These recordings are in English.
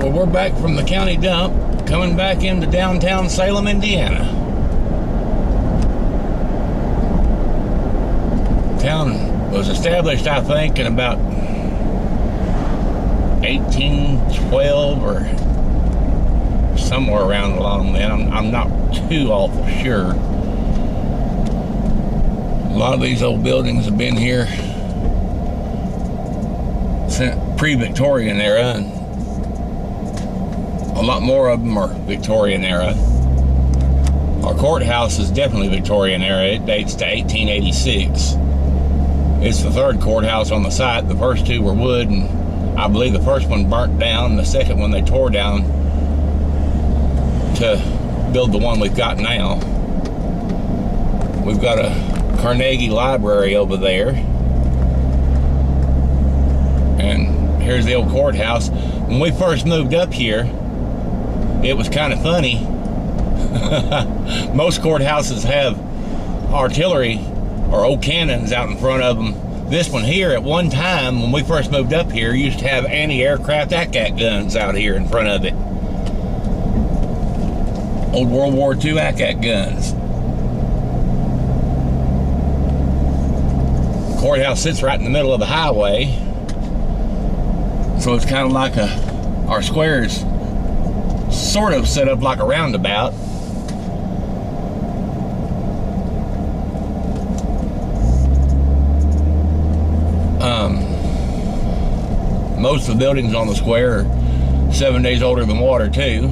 Well, we're back from the county dump, coming back into downtown Salem, Indiana. Town was established, I think, in about 1812 or somewhere around along then. I'm not too awful sure. A lot of these old buildings have been here since pre-Victorian era, and a lot more of them are Victorian era. Our courthouse is definitely Victorian era. It dates to 1886. It's the third courthouse on the site. The first two were wood, and I believe the first one burnt down, and the second one they tore down to build the one we've got now. We've got a Carnegie Library over there. And here's the old courthouse. When we first moved up here, it was kind of funny. Most courthouses have artillery or old cannons out in front of them. This one here, at one time, when we first moved up here, used to have anti-aircraft ACAT guns out here in front of it. Old World War II ACAT guns. The courthouse sits right in the middle of the highway. So it's kind of like our square's sort of set up like a roundabout. Most of the buildings on the square are 7 days older than water too.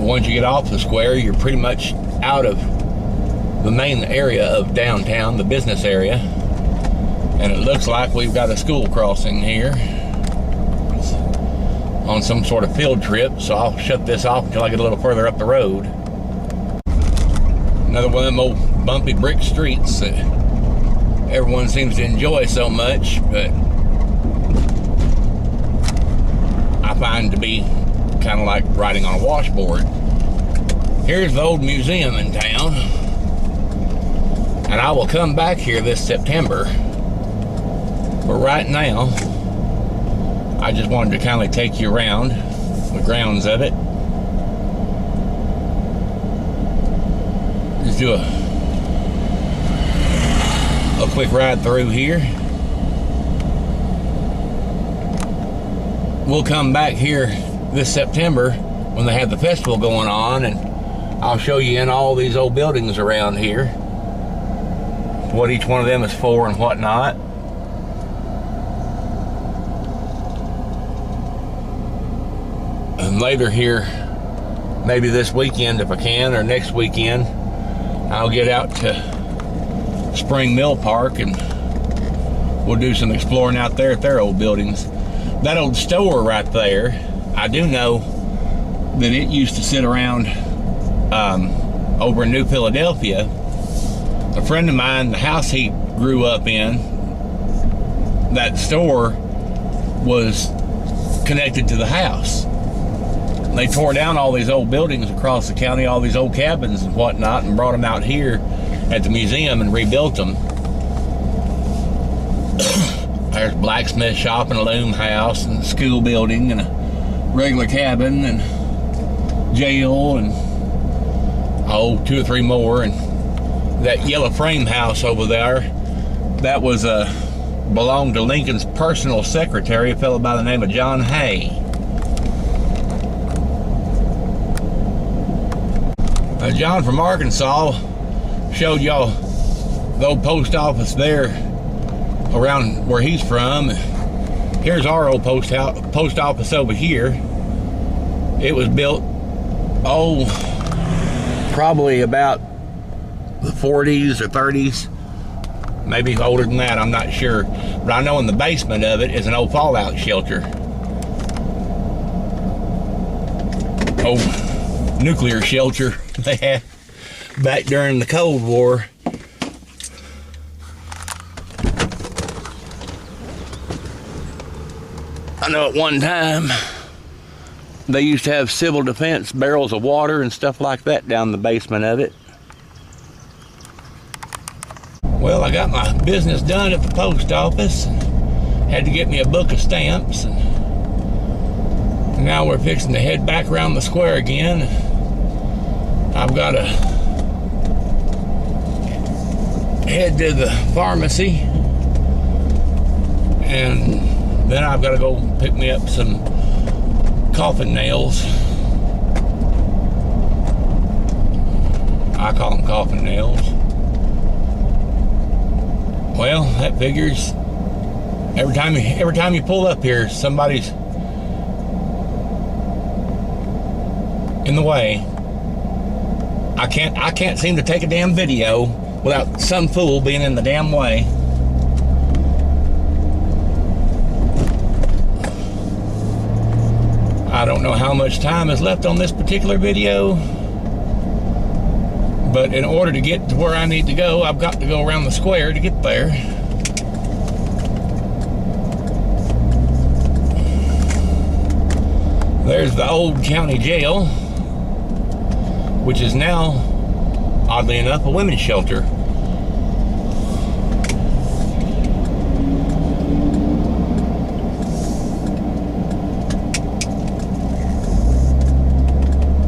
Once you get off the square, you're pretty much out of the main area of downtown, the business area. And it looks like we've got a school crossing here on some sort of field trip, so I'll shut this off until I get a little further up the road. Another one of them old bumpy brick streets that everyone seems to enjoy so much, but I find to be kind of like riding on a washboard. Here's the old museum in town, and I will come back here this September. But right now, I just wanted to kind of take you around the grounds of it. Just do a quick ride through here. We'll come back here this September when they have the festival going on, and I'll show you in all these old buildings around here, what each one of them is for and whatnot. And later here, maybe this weekend if I can, or next weekend, I'll get out to Spring Mill Park and we'll do some exploring out there at their old buildings. That old store right there, I do know that it used to sit around over in New Philadelphia. A friend of mine, the house he grew up in, that store was connected to the house. They tore down all these old buildings across the county, all these old cabins and whatnot, and brought them out here at the museum and rebuilt them. There's a blacksmith shop and a loom house and a school building and a regular cabin and jail and 2 or 3 more. And that yellow frame house over there, that was belonged to Lincoln's personal secretary, a fellow by the name of John Hay. John from Arkansas showed y'all the old post office there around where he's from. Here's our old post office over here. It was built, probably about the 40s or 30s, maybe older than that, I'm not sure. But I know in the basement of it is an old fallout shelter. Old nuclear shelter they had back during the Cold War. I know at one time they used to have civil defense barrels of water and stuff like that down the basement of it. Well, I got my business done at the post office. Had to get me a book of stamps, and now we're fixing to head back around the square again. I've got to head to the pharmacy, and then I've got to go pick me up some coffin nails. I call them coffin nails. Well, that figures. Every time you pull up here, somebody's in the way. I can't seem to take a damn video without some fool being in the damn way. I don't know how much time is left on this particular video, but in order to get to where I need to go, I've got to go around the square to get there. There's the old county jail, which is now, oddly enough, a women's shelter.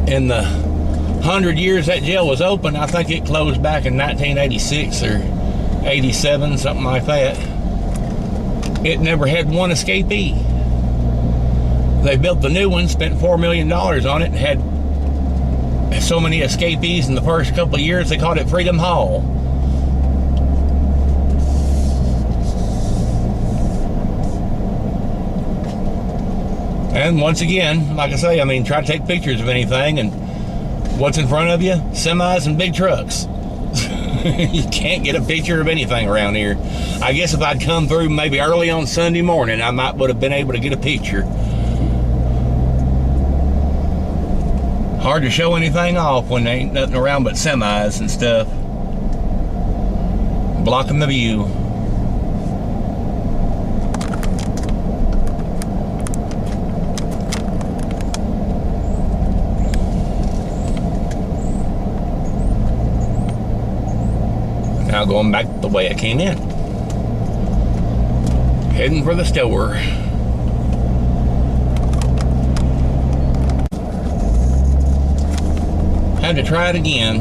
In the 100 years that jail was open, I think it closed back in 1986 or 87, something like that. It never had one escapee. They built the new one, spent $4 million on it, and had so many escapees in the first couple of years, they called it Freedom Hall. And once again, like I say, I mean, try to take pictures of anything, and what's in front of you? Semis and big trucks. You can't get a picture of anything around here. I guess if I'd come through maybe early on Sunday morning, I would have been able to get a picture. Hard to show anything off when there ain't nothing around but semis and stuff, blocking the view. Now going back the way I came in, heading for the store. Had to try it again.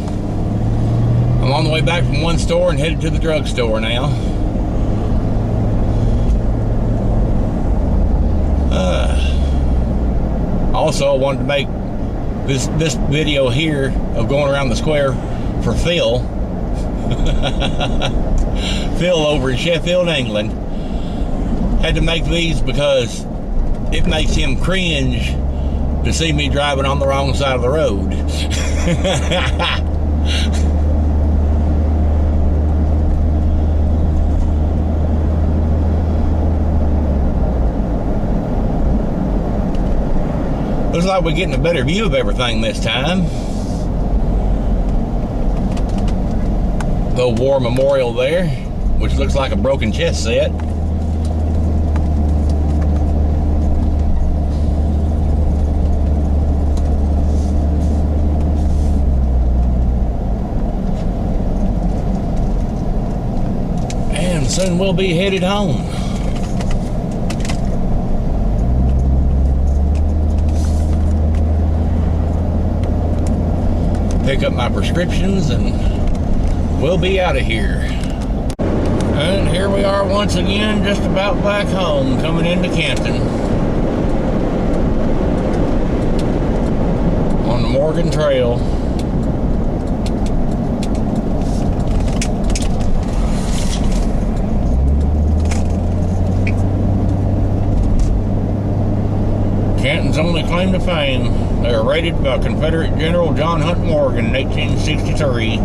I'm on the way back from one store and headed to the drugstore now. Also, I wanted to make this video here of going around the square for Phil. Phil over in Sheffield, England. Had to make these because it makes him cringe to see me driving on the wrong side of the road. Looks like we're getting a better view of everything this time. The war memorial there, which looks like a broken chess set. And soon we'll be headed home. Pick up my prescriptions and we'll be out of here. And here we are once again, just about back home, coming into Canton. On the Morgan Trail. Canton's only claim to fame. They were raided by Confederate General John Hunt Morgan in 1863.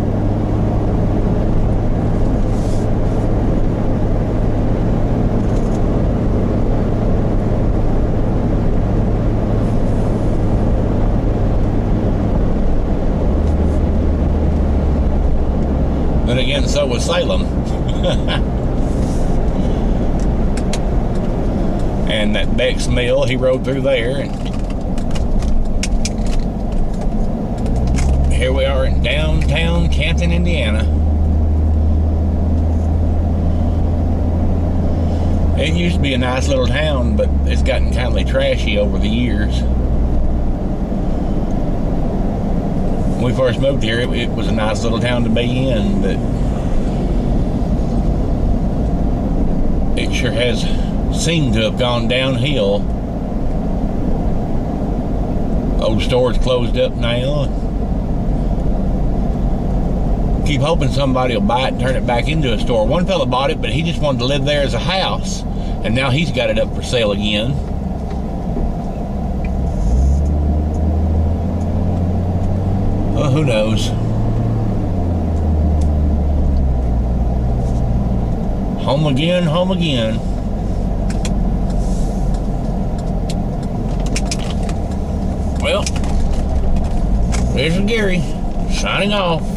Then again, so was Salem. And that Beck's Mill, he rode through there. And here we are in downtown Canton, Indiana. It used to be a nice little town, but it's gotten kind of trashy over the years. When we first moved here, it was a nice little town to be in, but it sure has seemed to have gone downhill. Old stores closed up now. Keep hoping somebody will buy it and turn it back into a store. One fella bought it, but he just wanted to live there as a house, and now he's got it up for sale again. Well, who knows? Home again, home again. Well, there's Gary signing off.